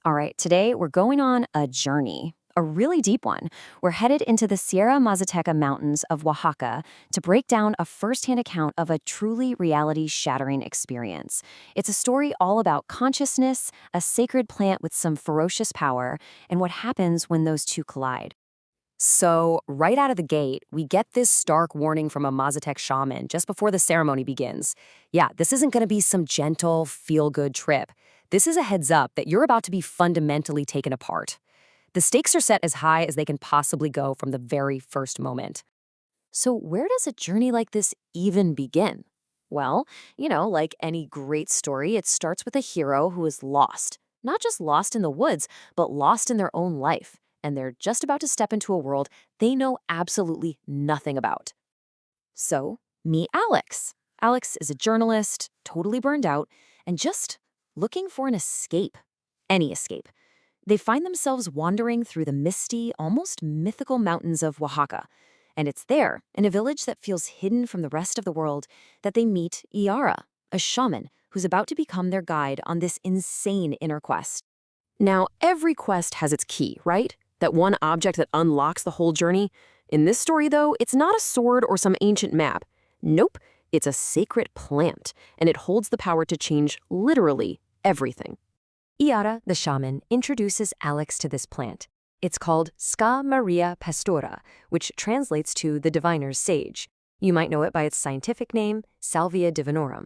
All right, today we're going on a journey, a really deep one. We're headed into the Sierra Mazateca mountains of Oaxaca to break down a firsthand account of a truly reality-shattering experience. It's a story all about consciousness, a sacred plant with some ferocious power, and what happens when those two collide. So, right out of the gate, we get this stark warning from a Mazatec shaman just before the ceremony begins. Yeah, this isn't going to be some gentle, feel-good trip. This is a heads up that you're about to be fundamentally taken apart. The stakes are set as high as they can possibly go from the very first moment. So, where does a journey like this even begin? Well, like any great story, it starts with a hero who is lost. Not just lost in the woods, but lost in their own life. And they're just about to step into a world they know absolutely nothing about. So, meet Alex. Alex is a journalist, totally burned out, and just looking for an escape. Any escape. They find themselves wandering through the misty, almost mythical mountains of Oaxaca. And it's there, in a village that feels hidden from the rest of the world, that they meet Iara, a shaman who's about to become their guide on this insane inner quest. Now, every quest has its key, right? That one object that unlocks the whole journey. In this story, though, it's not a sword or some ancient map. Nope, it's a sacred plant, and it holds the power to change literally everything. Iara, the shaman, introduces Alex to this plant. It's called Ska María Pastora, which translates to the diviner's sage. You might know it by its scientific name, Salvia divinorum.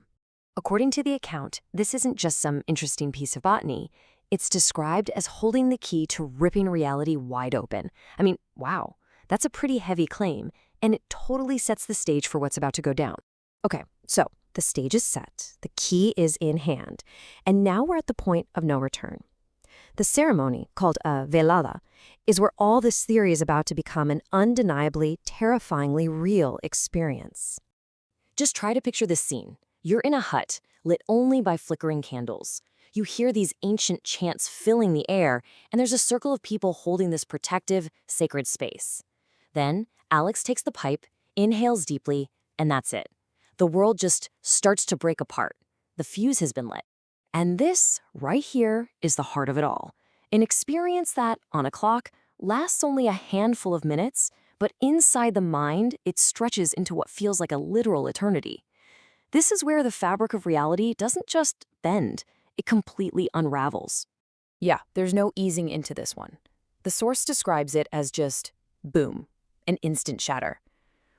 According to the account, this isn't just some interesting piece of botany. It's described as holding the key to ripping reality wide open. I mean, wow, that's a pretty heavy claim, and it totally sets the stage for what's about to go down. Okay, so the stage is set, the key is in hand, and now we're at the point of no return. The ceremony, called a velada, is where all this theory is about to become an undeniably, terrifyingly real experience. Just try to picture this scene. You're in a hut, lit only by flickering candles. You hear these ancient chants filling the air, and there's a circle of people holding this protective, sacred space. Then, Alex takes the pipe, inhales deeply, and that's it. The world just starts to break apart. The fuse has been lit. And this, right here, is the heart of it all. An experience that, on a clock, lasts only a handful of minutes, but inside the mind, it stretches into what feels like a literal eternity. This is where the fabric of reality doesn't just bend. It completely unravels. Yeah, there's no easing into this one. The source describes it as just boom, an instant shatter.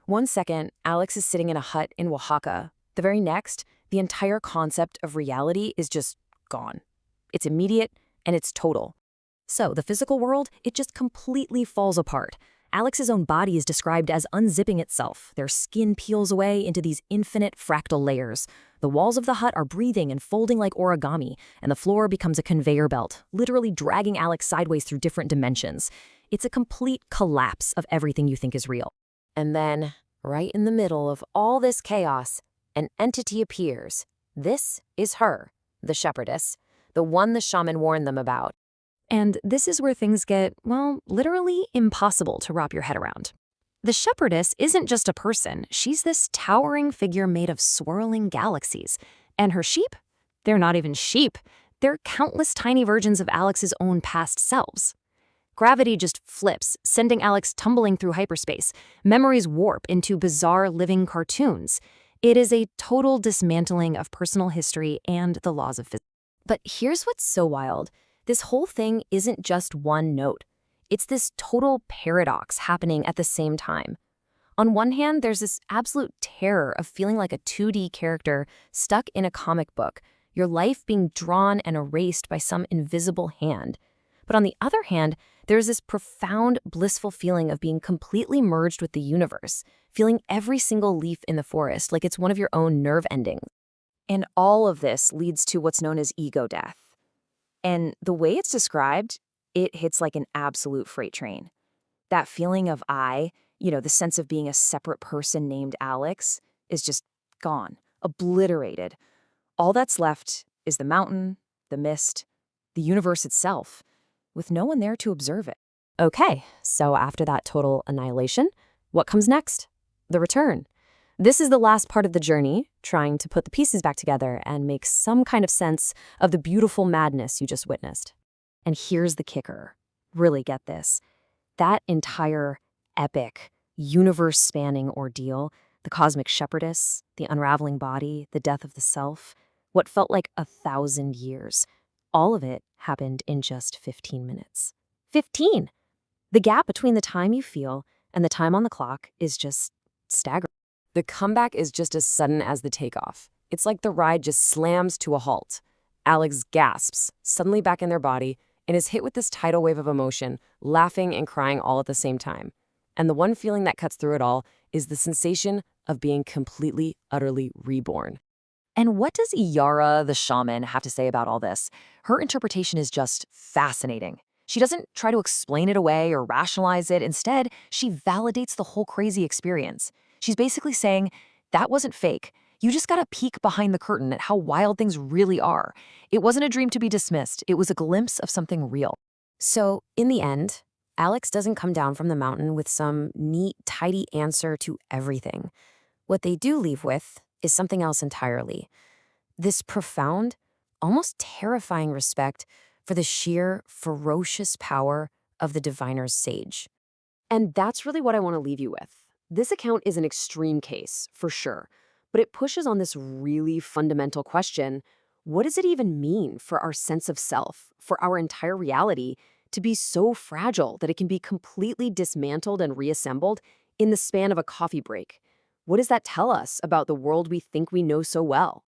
1 second, Alex is sitting in a hut in Oaxaca. The very next, the entire concept of reality is just gone. It's immediate and it's total. So the physical world, it just completely falls apart. Alex's own body is described as unzipping itself. Their skin peels away into these infinite fractal layers. The walls of the hut are breathing and folding like origami, and the floor becomes a conveyor belt, literally dragging Alex sideways through different dimensions. It's a complete collapse of everything you think is real. And then, right in the middle of all this chaos, an entity appears. This is her, the Shepherdess, the one the shaman warned them about. And this is where things get, well, literally impossible to wrap your head around. The Shepherdess isn't just a person. She's this towering figure made of swirling galaxies. And her sheep? They're not even sheep. They're countless tiny versions of Alex's own past selves. Gravity just flips, sending Alex tumbling through hyperspace. Memories warp into bizarre living cartoons. It is a total dismantling of personal history and the laws of physics. But here's what's so wild. This whole thing isn't just one note. It's this total paradox happening at the same time. On one hand, there's this absolute terror of feeling like a 2D character stuck in a comic book, your life being drawn and erased by some invisible hand. But on the other hand, there's this profound, blissful feeling of being completely merged with the universe, feeling every single leaf in the forest like it's one of your own nerve endings. And all of this leads to what's known as ego death. And the way it's described, it hits like an absolute freight train. That feeling of the sense of being a separate person named Alex, is just gone, obliterated. All that's left is the mountain, the mist, the universe itself, with no one there to observe it. Okay, so after that total annihilation, what comes next? The return. This is the last part of the journey, trying to put the pieces back together and make some kind of sense of the beautiful madness you just witnessed. And here's the kicker. Really get this. That entire epic, universe-spanning ordeal, the cosmic shepherdess, the unraveling body, the death of the self, what felt like 1,000 years, all of it happened in just 15 minutes. 15! The gap between the time you feel and the time on the clock is just staggering. The comeback is just as sudden as the takeoff. It's like the ride just slams to a halt. Alex gasps, suddenly back in their body, and is hit with this tidal wave of emotion, laughing and crying all at the same time. And the one feeling that cuts through it all is the sensation of being completely, utterly reborn. And what does Iara, the shaman, have to say about all this? Her interpretation is just fascinating. She doesn't try to explain it away or rationalize it. Instead, she validates the whole crazy experience. She's basically saying, that wasn't fake. You just got a peek behind the curtain at how wild things really are. It wasn't a dream to be dismissed. It was a glimpse of something real. So, in the end, Alex doesn't come down from the mountain with some neat, tidy answer to everything. What they do leave with is something else entirely. This profound, almost terrifying respect for the sheer, ferocious power of the diviner's sage. And that's really what I want to leave you with. This account is an extreme case, for sure, but it pushes on this really fundamental question: what does it even mean for our sense of self, for our entire reality, to be so fragile that it can be completely dismantled and reassembled in the span of a coffee break? What does that tell us about the world we think we know so well?